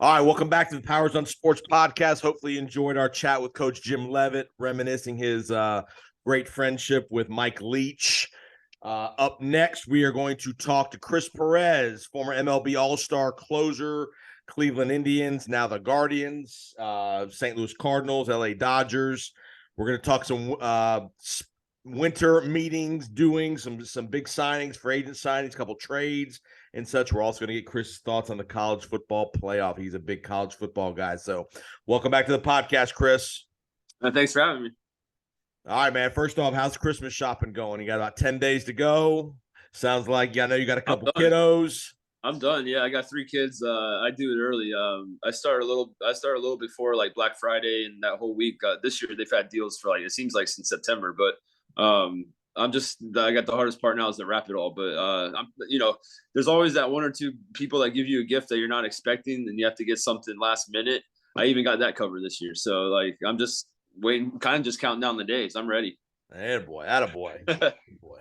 All right, welcome back to the Powers on Sports podcast. Hopefully, you enjoyed our chat with Coach Jim Levitt, reminiscing his great friendship with Mike Leach. Up next, we are going to talk to Chris Perez, former MLB All-Star closer, Cleveland Indians, now the Guardians, St. Louis Cardinals, LA Dodgers. We're going to talk some winter meetings, doing some big signings, for agent signings, a couple trades and such. We're also going to get Chris's thoughts on the college football playoff. He's a big college football guy. So welcome back to the podcast, Chris. Thanks for having me. All right, man. First off, how's Christmas shopping going? You got about 10 days to go. Sounds like, I know you got a couple kiddos. I'm done. Yeah, I got 3 kids. I do it early. I start a little before like Black Friday and that whole week. This year they've had deals for it seems like since September, but I got the hardest part now is to wrap it all. But there's always that 1 or 2 people that give you a gift that you're not expecting, and you have to get something last minute. I even got that covered this year, so I'm just waiting, kind of just counting down the days. I'm ready. Attaboy. Boy.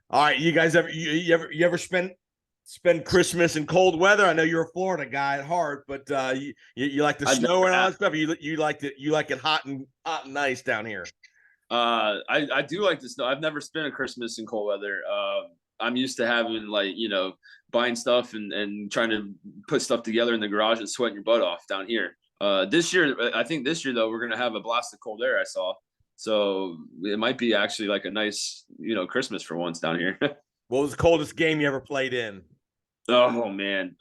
All right, you guys ever spend Christmas in cold weather? I know you're a Florida guy at heart, but you like the snow and all that stuff. You like it hot and nice down here. I do like the snow. I've never spent a Christmas in cold weather. I'm used to having buying stuff and trying to put stuff together in the garage and sweating your butt off down here. This year though, we're gonna have a blast of cold air. I saw, so it might be actually like a nice Christmas for once down here. What was the coldest game you ever played in? Oh man,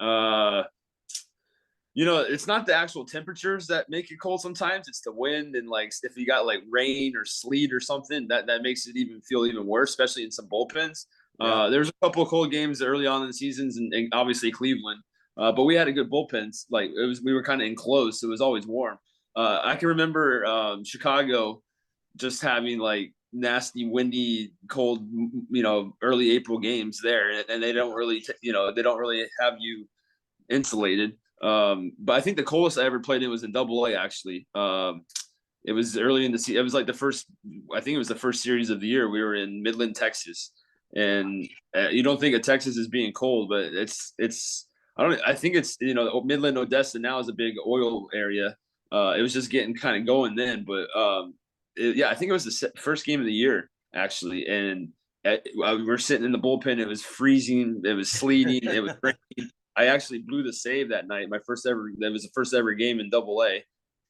it's not the actual temperatures that make it cold sometimes. It's the wind, and if you got rain or sleet or something, that makes it feel even worse, especially in some bullpens. Yeah. There's a couple of cold games early on in the seasons, and obviously Cleveland. But we had a good bullpens. We were kind of enclosed, so it was always warm. I can remember Chicago just having nasty, windy, cold, early April games there, and they don't really, have you insulated. But I think the coldest I ever played in was in Double-A. Actually, it was early in the season. It was the first series of the year. We were in Midland, Texas, and you don't think of Texas as being cold, but I think it's Midland, Odessa now is a big oil area. It was just getting kind of going then, but I think it was the first game of the year actually, and we were sitting in the bullpen. It was freezing. It was sleeting. It was raining. I actually blew the save that night. That was the first ever game in Double-A,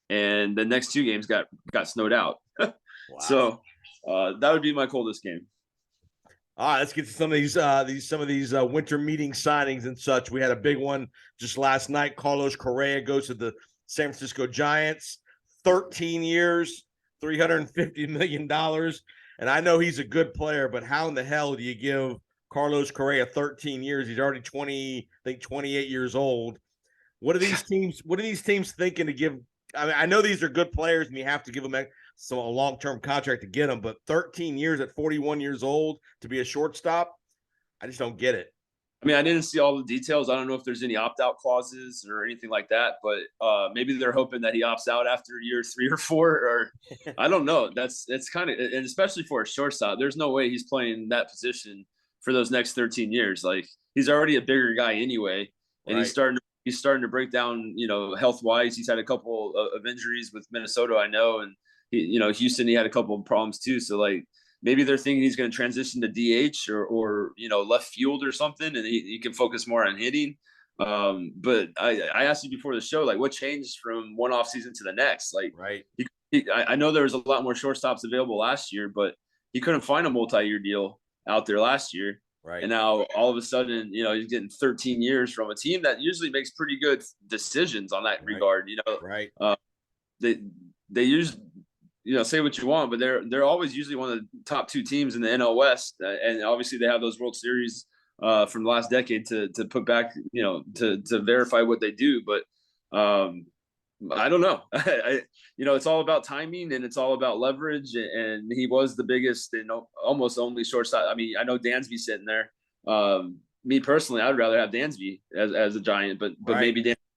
and the next 2 games got snowed out. Wow. So that would be my coldest game. All right, let's get to some of these winter meeting signings and such. We had a big one just last night. Carlos Correa goes to the San Francisco Giants, 13 years, $350 million. And I know he's a good player, but how in the hell do you give Carlos Correa 13 years? He's already 28 years old. What are these teams thinking to give? I mean, I know these are good players and you have to give them a long-term contract to get them, but 13 years at 41 years old to be a shortstop, I just don't get it. I mean, I didn't see all the details. I don't know if there's any opt-out clauses or anything like that, but maybe they're hoping that he opts out after year 3 or 4, or I don't know. It's kind of, and especially for a shortstop, there's no way he's playing that position for those next 13 years. He's already a bigger guy anyway, and right. he's starting to break down, health-wise. He's had a couple of injuries with Minnesota, I know, and Houston, he had a couple of problems too. So maybe they're thinking he's going to transition to DH or left field or something, and he can focus more on hitting. But I asked you before the show, what changed from one off season to the next? Right. I know there was a lot more shortstops available last year, but he couldn't find a multi-year deal out there last year. Right. And now all of a sudden, he's getting 13 years from a team that usually makes pretty good decisions on that regard. Right. They use. Say what you want, but they're always usually one of the top 2 teams in the NL West, and obviously they have those World Series from the last decade to put back, to verify what they do. But I don't know. It's all about timing and it's all about leverage. And he was the biggest and almost only shortstop. I mean, I know Dansby's sitting there. Me personally, I'd rather have Dansby as a Giant, but right.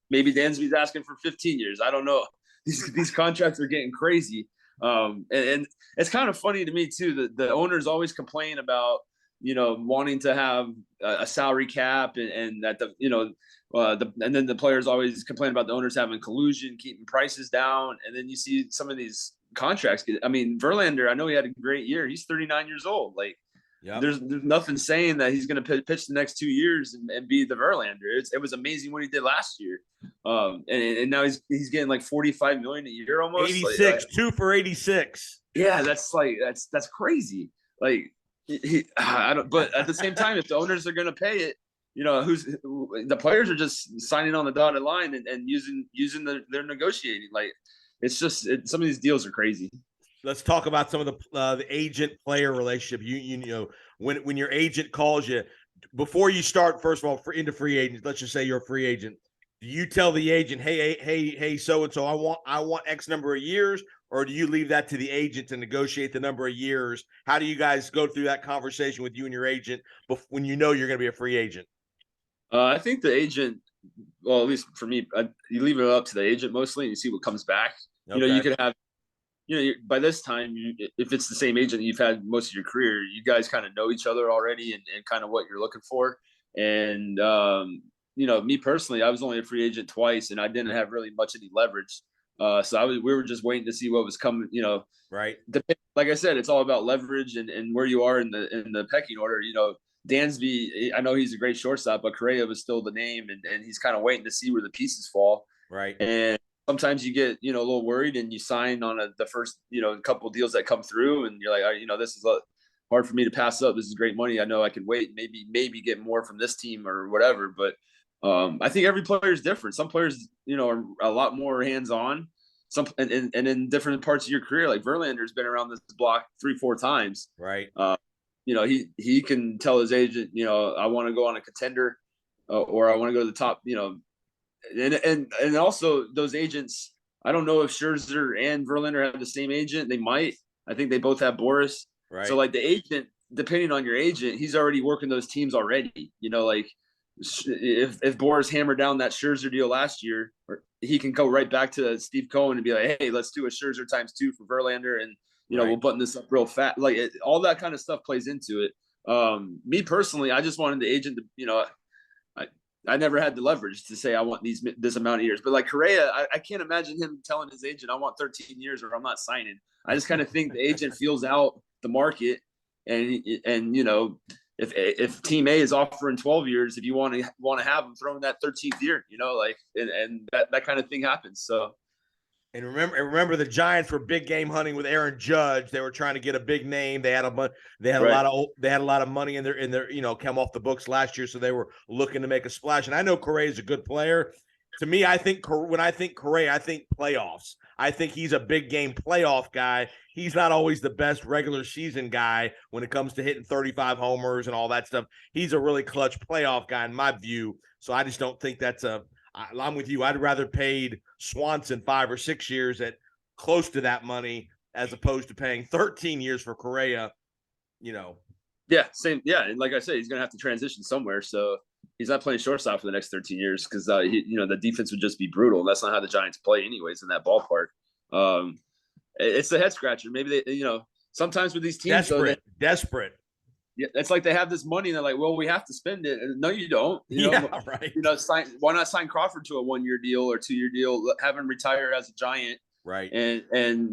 maybe Dansby's asking for 15 years. I don't know. These contracts are getting crazy. And it's kind of funny to me too that the owners always complain about wanting to have a salary cap and that and then the players always complain about the owners having collusion, keeping prices down. And then you see some of these contracts. I mean, Verlander, I know he had a great year. He's 39 years old. Like, yep. There's nothing saying that he's going to pitch the next 2 years and be the Verlander. It was amazing what he did last year. And now he's getting like 45 million a year almost. 86, 2 for 86. Yeah, that's crazy. Like, I don't. But at the same time, if the owners are going to pay it, the players are just signing on the dotted line and using their negotiating. Like, it's just some of these deals are crazy. Let's talk about some of the agent player relationship. When your agent calls you before you start, first of all, into free agents, let's just say you're a free agent. Do you tell the agent, hey, so-and-so, I want X number of years, or do you leave that to the agent to negotiate the number of years? How do you guys go through that conversation with you and your agent when you know you're going to be a free agent? I think the agent, well, at least for me, you leave it up to the agent mostly, and you see what comes back. Okay. You could have, by this time, if it's the same agent you've had most of your career, you guys kind of know each other already and kind of what you're looking for. And, me personally, I was only a free agent twice, and I didn't have really much any leverage. So we were just waiting to see what was coming, Right. Like I said, it's all about leverage and where you are in the pecking order. Dansby, I know he's a great shortstop, but Correa was still the name, and he's kind of waiting to see where the pieces fall. Right. And sometimes you get, a little worried and you sign on the first, couple of deals that come through, and you're like, this is hard for me to pass up. This is great money. I know I can wait, maybe get more from this team or whatever. But I think every player is different. Some players, are a lot more hands-on. And in different parts of your career, like Verlander's been around this block 3-4 times. Right. He can tell his agent, I want to go on a contender, or I want to go to the top, and also those agents. I don't know if Scherzer and Verlander have the same agent. They might. I think they both have Boris. Right. So like the agent, depending on your agent, he's already working those teams already. Like if Boris hammered down that Scherzer deal last year, he can go right back to Steve Cohen and be like, hey, let's do a Scherzer ×2 for Verlander, and right. We'll button this up real fast. Like all that kind of stuff plays into it. Me personally, I just wanted the agent to, I never had the leverage to say I want this amount of years. But like Correa, I can't imagine him telling his agent I want 13 years or I'm not signing. I just kind of think the agent feels out the market, and if Team A is offering 12 years, if you want to have them throw in that 13th year, and that kind of thing happens. So. And remember, the Giants were big game hunting with Aaron Judge. They were trying to get a big name. They had a lot of money in their come off the books last year, so they were looking to make a splash. And I know Correa is a good player. To me, when I think Correa, I think playoffs. I think he's a big game playoff guy. He's not always the best regular season guy when it comes to hitting 35 homers and all that stuff. He's a really clutch playoff guy in my view. So I just don't think that's I'm with you. I'd rather paid Swanson 5 or 6 years at close to that money as opposed to paying 13 years for Correa, Yeah, same. Yeah, and like I said, he's going to have to transition somewhere. So he's not playing shortstop for the next 13 years because, the defense would just be brutal. That's not how the Giants play anyways in that ballpark. It's the head scratcher. Maybe they, sometimes with these teams. Desperate. Yeah, it's like they have this money and they're like, well, we have to spend it. And no, you don't. Right. Why not sign Crawford to a 1-year deal or 2-year deal? Have him retire as a Giant. Right. And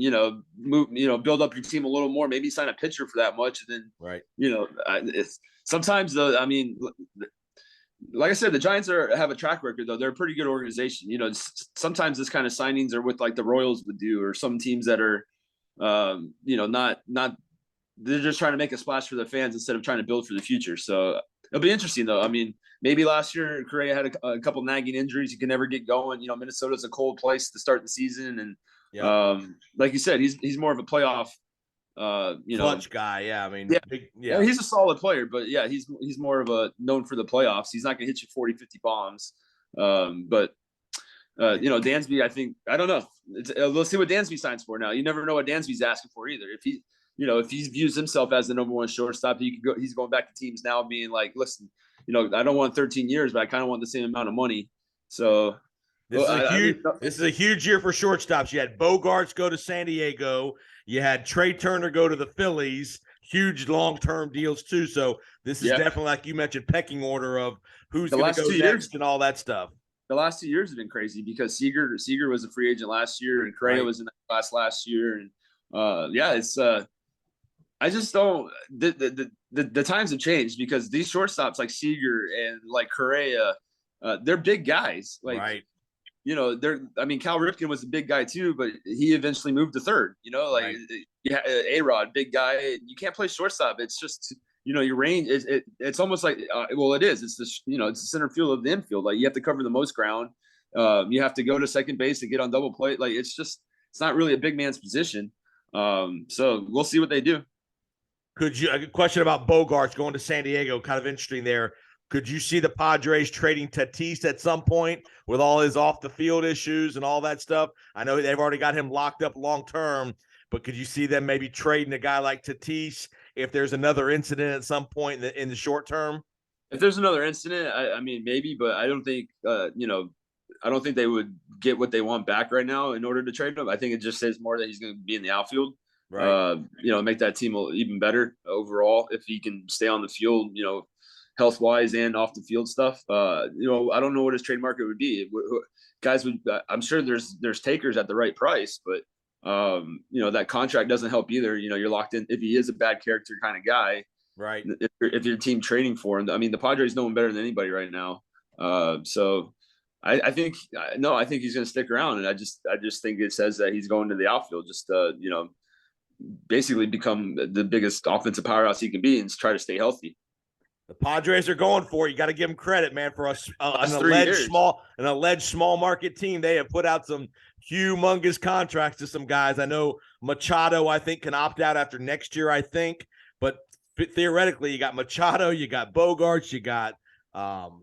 move, build up your team a little more. Maybe sign a pitcher for that much. And then, right. It's sometimes though. I mean, like I said, the Giants have a track record though. They're a pretty good organization. Sometimes this kind of signings are with like the Royals would do, or some teams that are, not. They're just trying to make a splash for the fans instead of trying to build for the future. So it'll be interesting, though. I mean, maybe last year Correa had a couple nagging injuries. He could never get going. Minnesota's a cold place to start the season, and like you said, he's more of a playoff, clutch guy. Yeah, I mean, he's a solid player, but yeah, he's more of a known for the playoffs. He's not going to hit you 40, 50 bombs, but. Dansby, I don't know. Let's see what Dansby signs for now. You never know what Dansby's asking for either. If he views himself as the number one shortstop, he's going back to teams now being like, listen, I don't want 13 years, but I kind of want the same amount of money. So this is a huge year for shortstops. You had Bogarts go to San Diego. You had Trey Turner go to the Phillies. huge long-term deals too. So this is definitely, like you mentioned, pecking order of who's going to go next and all that stuff. The last 2 years have been crazy because Seager was a free agent last year, and Correa was in that class last year, and it's I just don't the times have changed because these shortstops like Seager and like Correa, they're big guys. Like Cal Ripken was a big guy too, but he eventually moved to third. A-Rod, big guy. You can't play shortstop. It's just your range. It's almost like it is. It's it's the center field of the infield. Like you have to cover the most ground. You have to go to second base to get on double play. Like it's not really a big man's position. So we'll see what they do. A question about Bogaerts going to San Diego, kind of interesting there. Could you see the Padres trading Tatis at some point with all his off the field issues and all that stuff? I know they've already got him locked up long term, but could you see them maybe trading a guy like Tatis if there's another incident at some point in the short term? If there's another incident, I mean maybe, but I don't think I don't think they would get what they want back right now in order to trade him. I think it just says more that he's going to be in the outfield. Right. Make that team even better overall if he can stay on the field, health wise and off the field stuff. I don't know what his trade market would be. Guys would, I'm sure there's takers at the right price, but that contract doesn't help either. You're locked in if he is a bad character kind of guy. Right. If your team trading for him, I mean, the Padres know him better than anybody right now. So I think he's going to stick around, and I just think it says that he's going to the outfield, just basically become the biggest offensive powerhouse he can be and try to stay healthy. The Padres are going for it. You got to give them credit, man, for an alleged small market team. They have put out some humongous contracts to some guys. I know Machado, I think, can opt out after next year, I think. But theoretically, you got Machado, you got Bogaerts, you got Tatis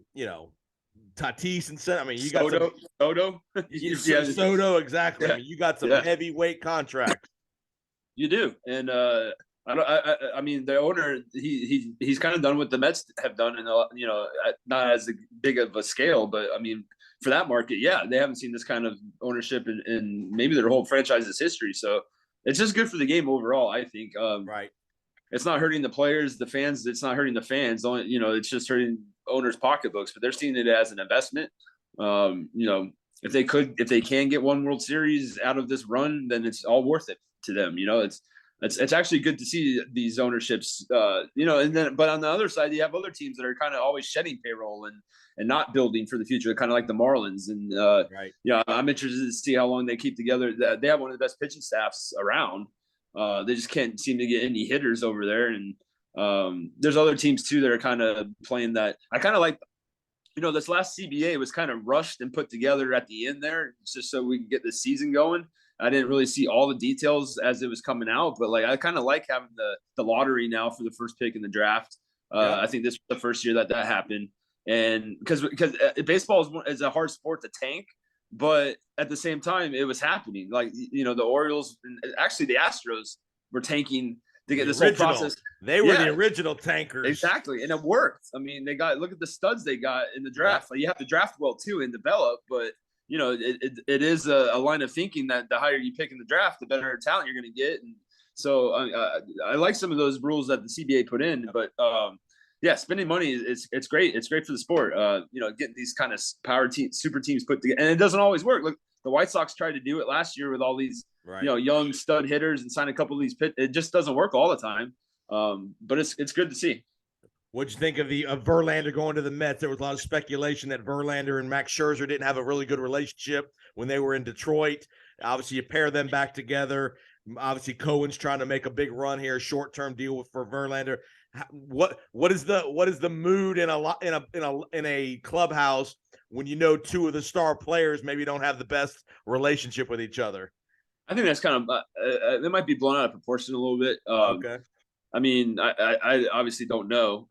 and Sen. I mean, you got Soto. Soto, exactly. Yeah. I mean, you got some heavyweight contracts. You do, and I mean, the owner he's kind of done what the Mets have done, and not as big of a scale, but I mean, for that market, they haven't seen this kind of ownership in maybe their whole franchise's history. So it's just good for the game overall, I think. Right. It's not hurting the players, the fans. It's not hurting the fans. It's just hurting owners' pocketbooks. But they're seeing it as an investment. If they can get one World Series out of this run, then it's all worth it to them. It's actually good to see these ownerships, and then, but on the other side, you have other teams that are kind of always shedding payroll and not building for the future, kind of like the Marlins. And, I'm interested to see how long they keep together. They have one of the best pitching staffs around. They just can't seem to get any hitters over there. And there's other teams too that are kind of playing that. I kind of like, this last CBA was kind of rushed and put together at the end there, just so we can get the season going. I didn't really see all the details as it was coming out, but I kind of like having the lottery now for the first pick in the draft. I think this was the first year that happened, and because baseball is a hard sport to tank, but at the same time it was happening. The Orioles and actually the Astros were tanking to get this whole process. They were the original tankers, exactly, and it worked. I mean, look at the studs they got in the draft. You have to draft well too and develop, but. It is a line of thinking that the higher you pick in the draft, the better talent you're going to get. And so I like some of those rules that the CBA put in, but spending money it's great. It's great for the sport. Getting these kind of super teams put together, and it doesn't always work. Look, the White Sox tried to do it last year with all these, young stud hitters and sign a couple of these it just doesn't work all the time. But it's good to see. What'd you think of Verlander going to the Mets? There was a lot of speculation that Verlander and Max Scherzer didn't have a really good relationship when they were in Detroit. Obviously, you pair them back together. Obviously, Cohen's trying to make a big run here, short-term deal for Verlander. What is the mood in a clubhouse when two of the star players maybe don't have the best relationship with each other? I think that's kind of it might be blown out of proportion a little bit. Okay. I mean, I obviously don't know.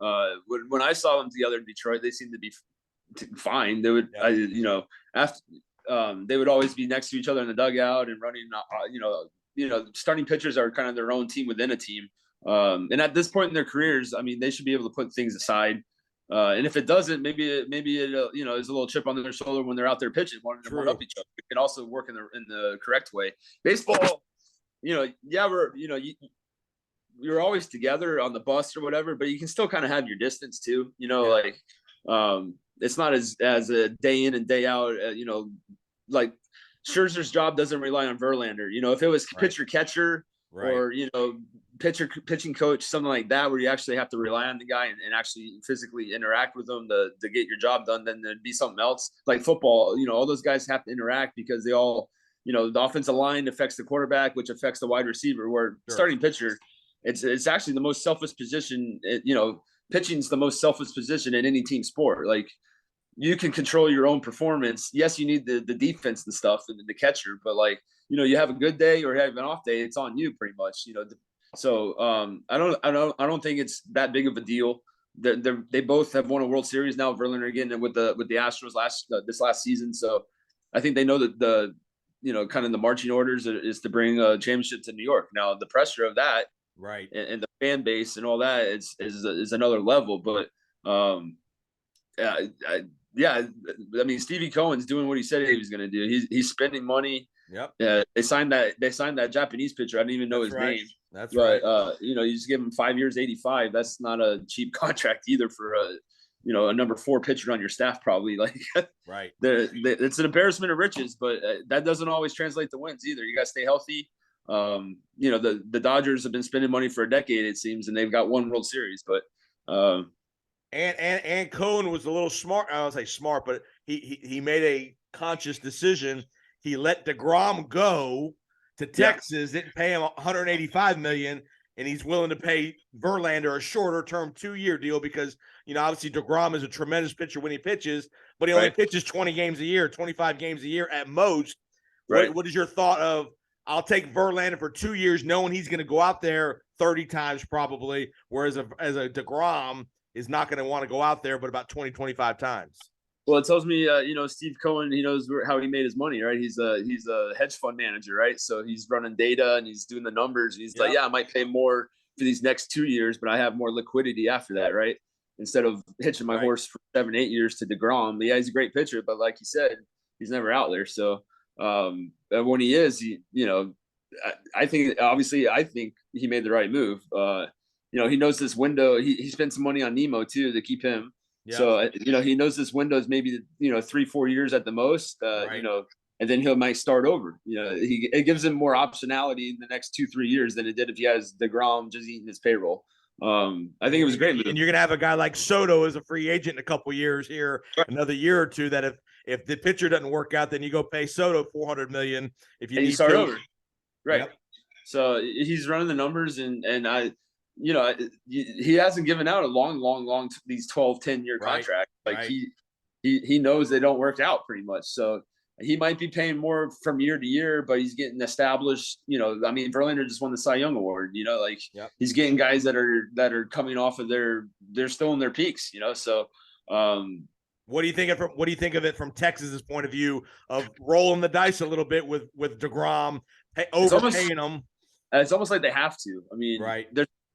When I saw them together in Detroit, they seemed to be fine. They would, they would always be next to each other in the dugout and running. Starting pitchers are kind of their own team within a team. And at this point in their careers, I mean, they should be able to put things aside. And if it doesn't, maybe it is a little chip on their shoulder when they're out there pitching, wanting to one up each other. It can also work in the correct way. Baseball, you're always together on the bus or whatever, but you can still kind of have your distance too. It's not as a day in and day out. Like Scherzer's job doesn't rely on Verlander. If it was pitcher catcher or pitching coach, something like that, where you actually have to rely on the guy and actually physically interact with them to get your job done, then there'd be something else. Like football, all those guys have to interact because they all, the offensive line affects the quarterback, which affects the wide receiver. Where starting pitcher, it's actually the most selfish position. Pitching's the most selfish position in any team sport. Like, you can control your own performance. Yes, you need the defense and stuff and the catcher, but you have a good day or have an off day, it's on you pretty much. So I don't think it's that big of a deal. They both have won a World Series now. Verlander again with the Astros this last season. So I think they know that the kind of the marching orders is to bring a championship to New York. Now the pressure of that, and the fan base and all that is another level. But I mean, Stevie Cohen's doing what he said he was going to do. He's spending money. Yep. They signed that Japanese pitcher. I didn't even know his name. That's right. You just give him 5 years, 85. That's not a cheap contract either for a number 4 pitcher on your staff, probably. Right. It's an embarrassment of riches, but that doesn't always translate to wins either. You got to stay healthy. The Dodgers have been spending money for a decade, it seems, and they've got 1 World Series, but And Cohen was a little smart. I don't say smart, but he made a conscious decision. He let DeGrom go to Texas, didn't pay him $185 million, and he's willing to pay Verlander a shorter-term 2-year deal because, obviously DeGrom is a tremendous pitcher when he pitches, but he only pitches 20 games a year, 25 games a year at most. Right. What is your thought of, I'll take Verlander for 2 years knowing he's going to go out there 30 times probably, whereas as a DeGrom is not going to want to go out there but about 20, 25 times. Well, it tells me, Steve Cohen, he knows how he made his money, right? He's a hedge fund manager, right? So he's running data and he's doing the numbers. He's like, I might pay more for these next 2 years, but I have more liquidity after that, right? Instead of hitching my horse for 7, 8 years to DeGrom. Yeah, he's a great pitcher, but like you said, he's never out there. So when he is, I think he made the right move. He knows this window. He spent some money on Nemo too to keep him. Yeah. So, he knows this window is maybe, 3-4 years at the most, and then he might start over. It gives him more optionality in the next 2-3 years than it did if he has DeGrom just eating his payroll. I think it was a great move. And you're going to have a guy like Soto as a free agent in a couple years here, another year or two, that if the pitcher doesn't work out, then you go pay Soto $400 million if you need start over. Right. Yep. So he's running the numbers and he hasn't given out a long these 10-year contracts. He knows they don't work out pretty much. So he might be paying more from year to year, but he's getting established. Verlander just won the Cy Young Award. He's getting guys that are coming off of they're still in their peaks. So what do you think of it from Texas's point of view of rolling the dice a little bit with DeGrom, overpaying them? It's almost like they have to.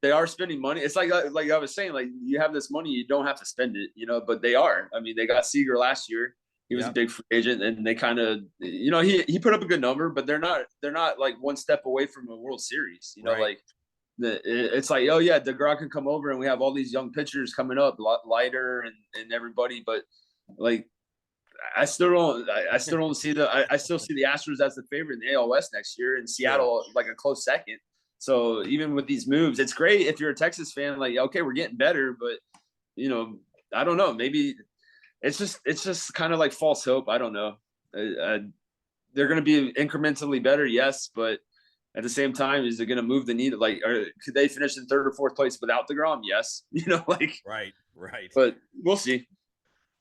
They are spending money. It's like I was saying, like, you have this money, you don't have to spend it, but they are. They got Seager last year. He was a big free agent, and they kind of, he put up a good number, but they're not like one step away from a World Series. It's like, oh yeah, DeGrom can come over, and we have all these young pitchers coming up, Leiter and everybody, but like, I still don't see I still see the Astros as the favorite in the AL West next year, and Seattle like a close second. So even with these moves, it's great if you're a Texas fan. Like, okay, we're getting better, but I don't know. Maybe it's just kind of like false hope. I don't know. They're going to be incrementally better, yes, but at the same time, is it going to move the needle? Like, could they finish in 3rd or 4th place without DeGrom? Yes, right. But we'll see.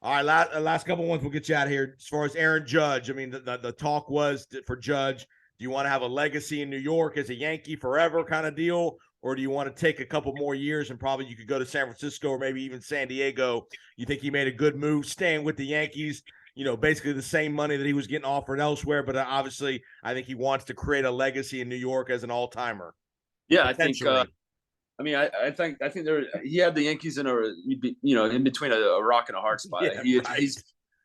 All right, last couple ones, we'll get you out of here. As far as Aaron Judge, the talk was for Judge. Do you want to have a legacy in New York as a Yankee forever kind of deal? Or do you want to take a couple more years and probably you could go to San Francisco or maybe even San Diego? You think he made a good move staying with the Yankees, basically the same money that he was getting offered elsewhere. But obviously, I think he wants to create a legacy in New York as an all-timer. Yeah, I think I think he had the Yankees in in between a rock and a hard spot. Yeah,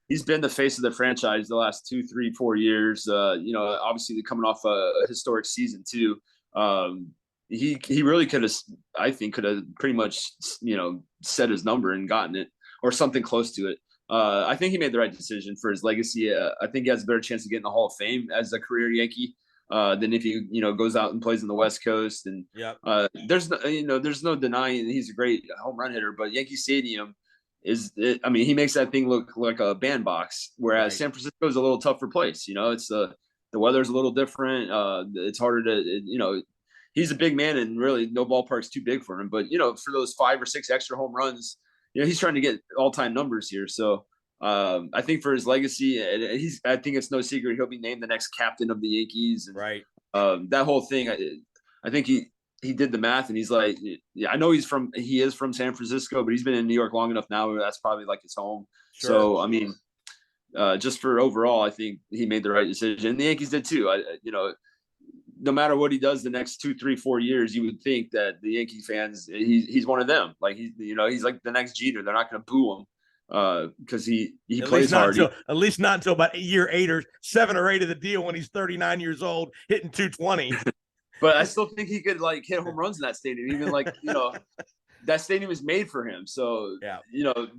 He's been the face of the franchise the last 2, 3, 4 years. Obviously they're coming off a historic season too. he really could have, I think, could have pretty much, set his number and gotten it or something close to it. I think he made the right decision for his legacy. I think he has a better chance of getting the Hall of Fame as a career Yankee than if he, goes out and plays in the West Coast. And there's no denying he's a great home run hitter, but Yankee Stadium he makes that thing look like a bandbox, whereas San Francisco is a little tougher place. It's the weather's a little different. It's harder to, he's a big man and really no ballpark's too big for him. But, for those 5 or 6 extra home runs, he's trying to get all-time numbers here. So I think for his legacy, I think it's no secret he'll be named the next captain of the Yankees. And, that whole thing, I think he did the math and he's like, I know he is from San Francisco, but he's been in New York long enough now where that's probably like his home. Sure. So, just for overall, I think he made the right decision. And the Yankees did too. No matter what he does the next 2, 3, 4 years, you would think that the Yankee fans, he's one of them. Like he's like the next Jeter. They're not going to boo him because he plays hard. At least not until about year 8 or 7 or 8 of the deal when he's 39 years old, hitting 220. But I still think he could like hit home runs in that stadium. Even like that stadium is made for him. So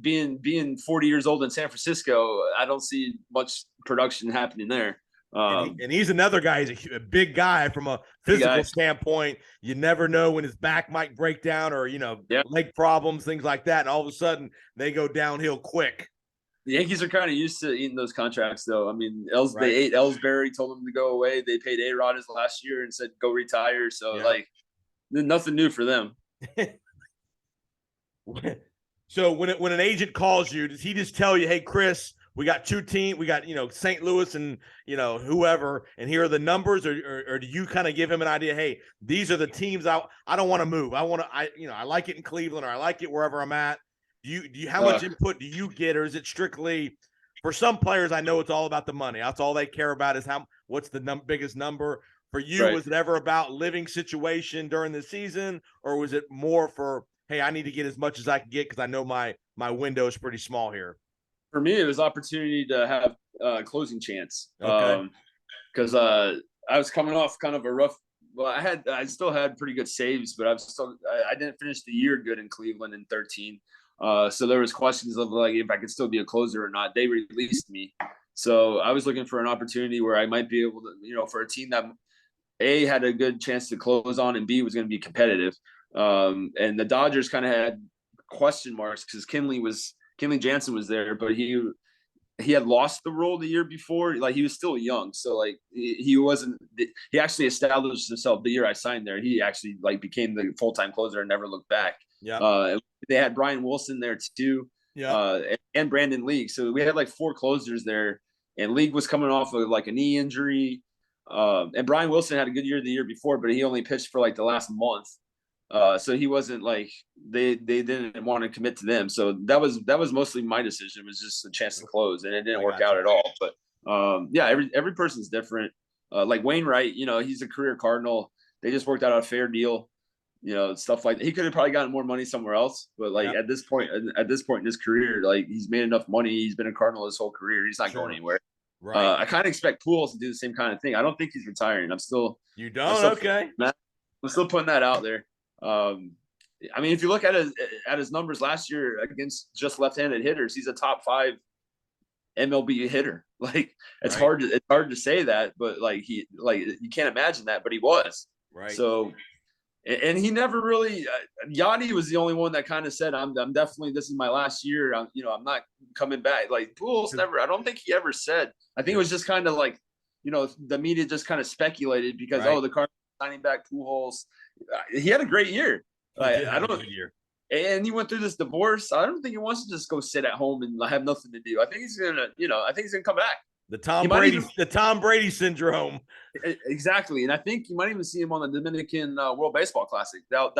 being 40 years old in San Francisco, I don't see much production happening there. And he's another guy. He's a big guy from a physical standpoint. You never know when his back might break down or, leg problems, things like that. And all of a sudden they go downhill quick. The Yankees are kind of used to eating those contracts, though. I mean, they ate Ellsbury, told him to go away. They paid A-Rod his last year and said, go retire. So, nothing new for them. So when an agent calls you, does he just tell you, hey, Chris, we got 2 teams, we got, St. Louis and, whoever, and here are the numbers, or do you kind of give him an idea? Hey, these are the teams I don't want to move. I like it in Cleveland or I like it wherever I'm at. Do you how much input do you get, or is it strictly for some players? I know it's all about the money. That's all they care about is what's the biggest number. For you, was it ever about living situation during the season, or was it more for, hey, I need to get as much as I can get because I know my window is pretty small here? For me, it was opportunity to have a closing chance. Okay. Because I was coming off kind of a rough. Well, I still had pretty good saves, but I didn't finish the year good in Cleveland in 13. So there was questions of like if I could still be a closer or not. They released me, so I was looking for an opportunity where I might be able to, for a team that A, had a good chance to close on, and B, was going to be competitive. And the Dodgers kind of had question marks because Kenley Jansen was there, but he had lost the role the year before. Like he was still young, so like he wasn't. He actually established himself the year I signed there. He actually like became the full-time closer and never looked back. Yeah. They had Brian Wilson there too. Yeah. And Brandon League. So we had like 4 closers there, and League was coming off of like a knee injury. And Brian Wilson had a good year the year before, but he only pitched for like the last month. So he wasn't like they didn't want to commit to them. So that was mostly my decision. It was just a chance to close, and it didn't work out at all. But every person's different. Like Wainwright, he's a career Cardinal. They just worked out a fair deal. Stuff like that. He could have probably gotten more money somewhere else, but like at this point in his career, like he's made enough money. He's been a Cardinal his whole career. He's not going anywhere. Right. I kind of expect Pujols to do the same kind of thing. I don't think he's retiring. You don't? Okay. I'm still putting that out there. If you look at his numbers last year against just left-handed hitters, he's a top 5 MLB hitter. Like it's hard to say that, but like you can't imagine that, but he was. Right. So. And he never really Yachty was the only one that kind of said, I'm definitely, this is my last year. I'm not coming back. Like Pujols never, I don't think he ever said. I think it was just kind of like, the media just kind of speculated because, the Cardinals signing back Pujols. He had a great year. And he went through this divorce. I don't think he wants to just go sit at home and have nothing to do. I think he's gonna come back. The Tom Brady syndrome. Exactly. And I think you might even see him on the Dominican World Baseball Classic. That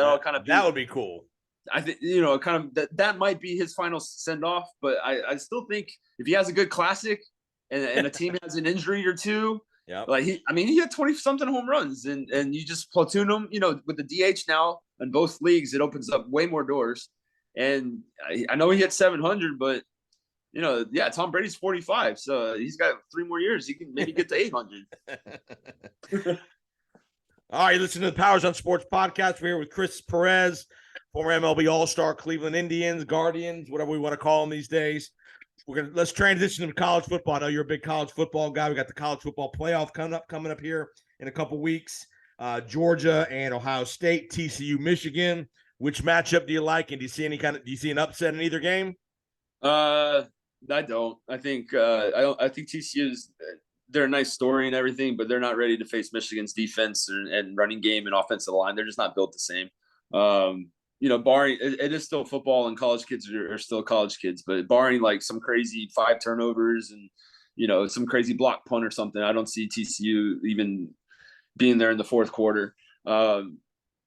would be cool. I think, that might be his final send off, but I still think if he has a good classic and a team has an injury or two, like he had 20 something home runs and you just platoon him, with the DH now in both leagues, it opens up way more doors. And I know he hit 700, but Tom Brady's 45, so he's got 3 more years. He can maybe get to 800. All right, listen to the Powers on Sports podcast. We're here with Chris Perez, former MLB All-Star, Cleveland Indians, Guardians, whatever we want to call them these days. Let's transition to college football. I know you're a big college football guy. We got the college football playoff coming up here in a couple weeks. Georgia and Ohio State, TCU, Michigan. Which matchup do you like? And do you see an upset in either game? I don't. I think I think TCU's they're a nice story and everything, but they're not ready to face Michigan's defense and running game and offensive line. They're just not built the same. Barring it is still football, and college kids are still college kids, but barring like some crazy 5 turnovers and some crazy block punt or something, I don't see TCU even being there in the fourth quarter. Now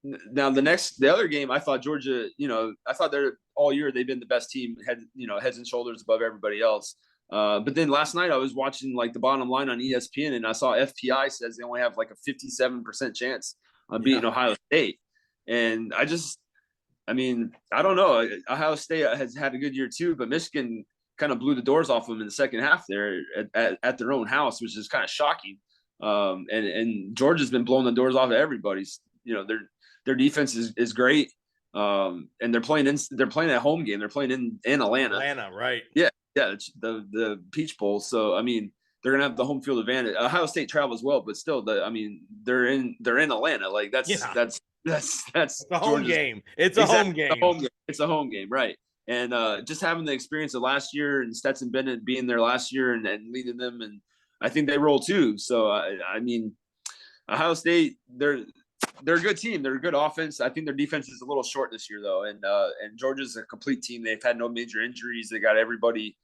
the other game, I thought Georgia, I thought they're all year they've been the best team, heads and shoulders above everybody else. But then last night I was watching like the bottom line on ESPN, and I saw FPI says they only have like a 57% chance of beating Ohio State. And I don't know. Ohio State has had a good year too, but Michigan kind of blew the doors off them in the second half there at their own house, which is kind of shocking. And Georgia's been blowing the doors off of everybody's. Their defense is great. And they're playing at home game. They're playing in Atlanta. Atlanta, right? Yeah. It's the Peach Bowl. So they're gonna have the home field advantage. Ohio State travels well, but still, they're in Atlanta. Like that's a home game. It's a home game. It's a home game, right? And just having the experience of last year and Stetson Bennett being there last year and leading them, and I think they roll too. So Ohio State, they're a good team. They're a good offense. I think their defense is a little short this year though, and Georgia's a complete team. They've had no major injuries. They got everybody.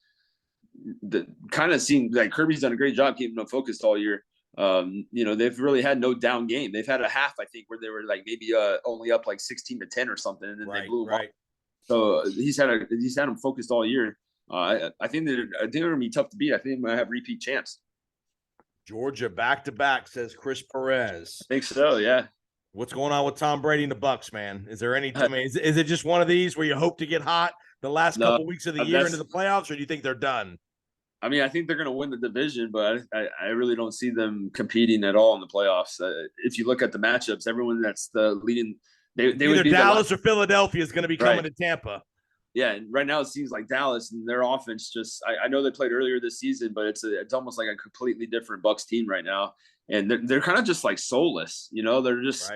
That kind of seemed like Kirby's done a great job keeping them focused all year. They've really had no down game. They've had a half, I think, where they were like maybe only up like 16-10 or something, and then they blew them off. So he's had them focused all year. I think they're gonna be tough to beat. I think they might have repeat champs. Georgia back to back, says Chris Perez. I think so, yeah. What's going on with Tom Brady and the Bucs, man? Is there any? Is it just one of these where you hope to get hot the last couple weeks of the year into the playoffs, or do you think they're done? I think they're going to win the division, but I really don't see them competing at all in the playoffs. If you look at the matchups, everyone that's the leading, they would be Dallas or Philadelphia is going to be coming to Tampa. Yeah, and right now it seems like Dallas and their offense just. I know they played earlier this season, but it's almost like a completely different Bucs team right now, and they're kind of just like soulless. They're just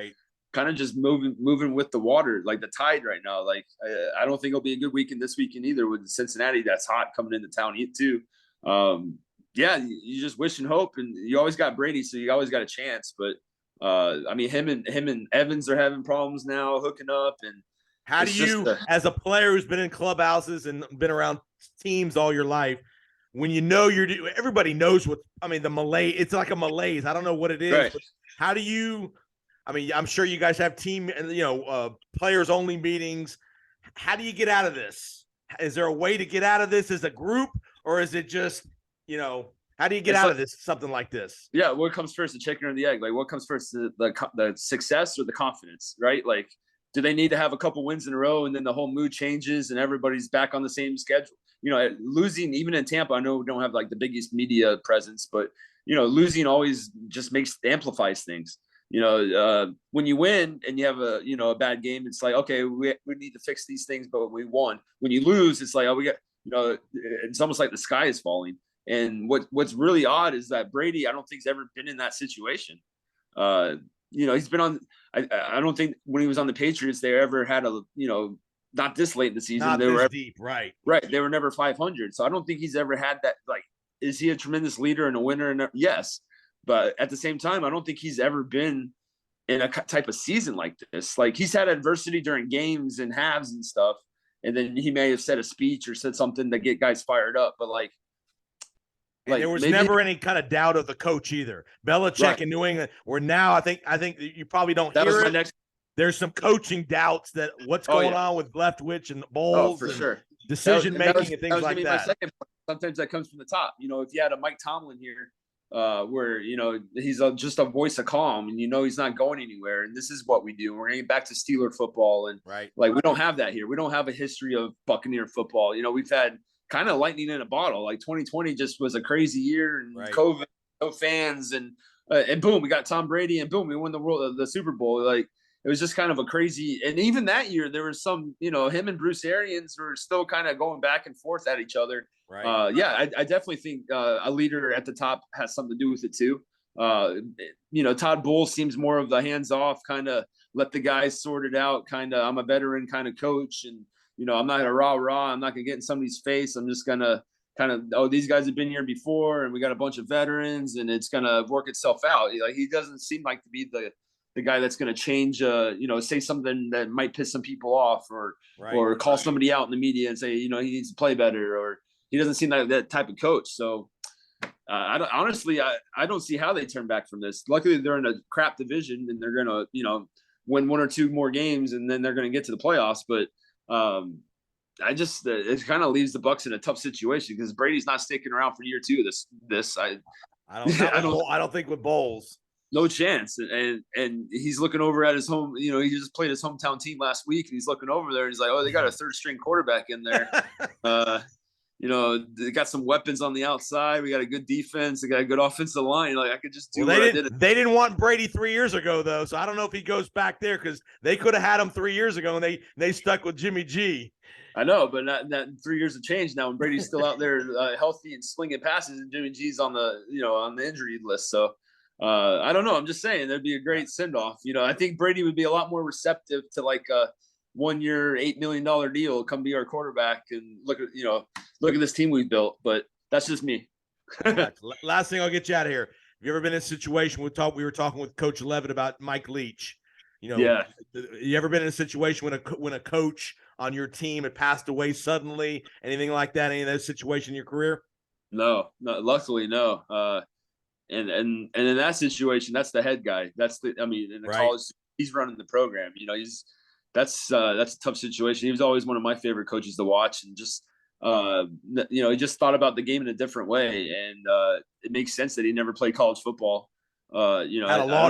kind of just moving with the water, like the tide right now. Like I don't think it'll be a good weekend this weekend either with Cincinnati. That's hot coming into town too. You just wish and hope, and you always got Brady, so you always got a chance. But him and Evans are having problems now hooking up. And how do you, as a player who's been in clubhouses and been around teams all your life, when everybody knows the malaise, it's like a malaise. I don't know what it is. Right. But how do you? I'm sure you guys have team, players only meetings. How do you get out of this? Is there a way to get out of this as a group? Or is it just, how do you get out of this, something like this? Yeah, what comes first, the chicken or the egg? Like, what comes first, the success or the confidence, right? Like, do they need to have a couple wins in a row and then the whole mood changes and everybody's back on the same schedule? Losing, even in Tampa, I know we don't have like the biggest media presence, but, losing always just amplifies things. When you win and you have a bad game, it's like, okay, we need to fix these things, but we won. When you lose, it's like, oh, we got. It's almost like the sky is falling. And what's really odd is that Brady, I don't think he's ever been in that situation. He's been on. I don't think when he was on the Patriots, they ever had not this late in the season. Not they this were deep, right? Right. They were never 500. So I don't think he's ever had that. Like, is he a tremendous leader and a winner? Yes, but at the same time, I don't think he's ever been in a type of season like this. Like, he's had adversity during games and halves and stuff. And then he may have said a speech or said something to get guys fired up. But there was never any kind of doubt of the coach either. Belichick in New England, where now I think you probably don't hear it. There's some coaching doubts that what's going on with Leftwich and Bowles. For sure. Decision making and things like that. My second point. Sometimes that comes from the top. If you had a Mike Tomlin here, where he's just a voice of calm, and he's not going anywhere, and this is what we do. We're getting back to Steeler football, and like we don't have that here. We don't have a history of Buccaneer football. We've had kind of lightning in a bottle. Like 2020 just was a crazy year, and COVID, no fans, and and boom, we got Tom Brady, and boom, we won the Super Bowl. Like it was just kind of a crazy. And even that year, there was some, him and Bruce Arians were still kind of going back and forth at each other. Right. Yeah, I definitely think a leader at the top has something to do with it too. Todd Bowles seems more of the hands off kind of let the guys sort it out. Kind of, I'm a veteran kind of coach, and I'm not a rah. I'm not gonna get in somebody's face. I'm just gonna kind of, oh, these guys have been here before, and we got a bunch of veterans, and it's gonna work itself out. Like he doesn't seem like to be the guy that's gonna change. Say something that might piss some people off, or call somebody out in the media and say he needs to play better, or he doesn't seem like that type of coach. So. I don't see how they turn back from this. Luckily, they're in a crap division, and they're gonna, win one or two more games, and then they're gonna get to the playoffs. But it kind of leaves the Bucs in a tough situation because Brady's not sticking around for year two of this. I don't think with Bowles. No chance. And he's looking over at his home. He just played his hometown team last week, and he's looking over there. And he's like, oh, they got a third string quarterback in there. They got some weapons on the outside. We got a good defense. They got a good offensive line. Like I could just do what I did. They didn't want Brady 3 years ago, though. So I don't know if he goes back there because they could have had him 3 years ago, and they stuck with Jimmy G. I know, but that 3 years have changed now. And Brady's still out there healthy and slinging passes, and Jimmy G's on the injury list. So I don't know. I'm just saying there'd be a great send off. I think Brady would be a lot more receptive to like 1 year, $8 million deal, come be our quarterback and look at this team we've built. But that's just me. Last thing, I'll get you out of here. Have you ever been in a situation we were talking with Coach Levitt about Mike Leach? Yeah. You ever been in a situation when a coach on your team had passed away suddenly, anything like that, any of those situations in your career? No, luckily no. And in that situation, that's the head guy. In the college, he's running the program. That's a tough situation. He was always one of my favorite coaches to watch, and just he just thought about the game in a different way, and it makes sense that he never played college football. Had a law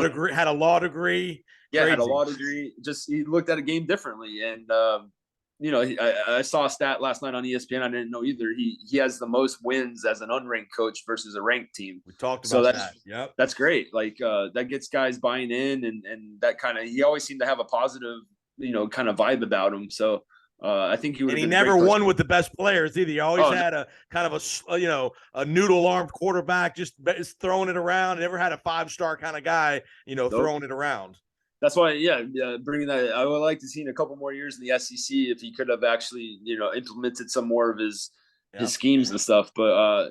degree. Yeah, Crazy. Had a law degree. Just he looked at a game differently, and I saw a stat last night on ESPN. I didn't know either. He has the most wins as an unranked coach versus a ranked team. We talked about that. Yep, that's great. Like that gets guys buying in, and that kind of he always seemed to have a positive kind of vibe about him. So I think he would. And he never won with the best players either. He always had a kind of a noodle armed quarterback, just throwing it around. Never had a 5-star kind of guy, throwing it around. That's why, bringing that. I would like to see in a couple more years in the SEC if he could have actually, implemented some more of his schemes and stuff. But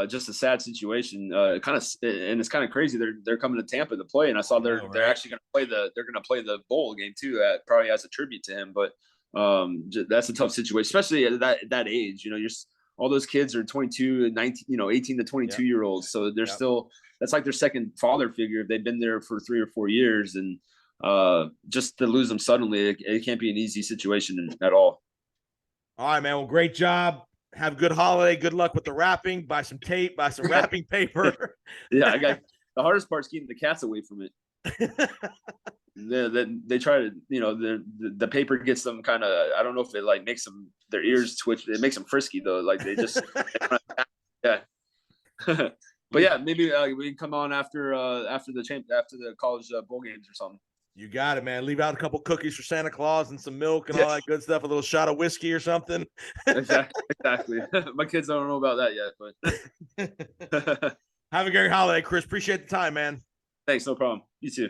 just a sad situation. And it's kind of crazy. They're coming to Tampa to play, and I saw they're actually going to play the bowl game too. Probably as a tribute to him. But that's a tough situation, especially at that age. All those kids are 22 and 19, 18 to 22 year olds. So they're still. That's like their second father figure. They've been there for 3 or 4 years, and just to lose them suddenly, it can't be an easy situation at all. All right, man. Well, great job. Have a good holiday. Good luck with the wrapping. Buy some tape. Buy some wrapping paper. Yeah, the hardest part is keeping the cats away from it. They try to, the paper gets them kind of. I don't know if it like makes them their ears twitch. It makes them frisky though. Like they just, yeah. But yeah, maybe we can come on after the college bowl games or something. You got it, man. Leave out a couple cookies for Santa Claus and some milk and all that good stuff. A little shot of whiskey or something. Exactly. My kids don't know about that yet, but have a great holiday, Chris. Appreciate the time, man. Thanks. No problem. You too.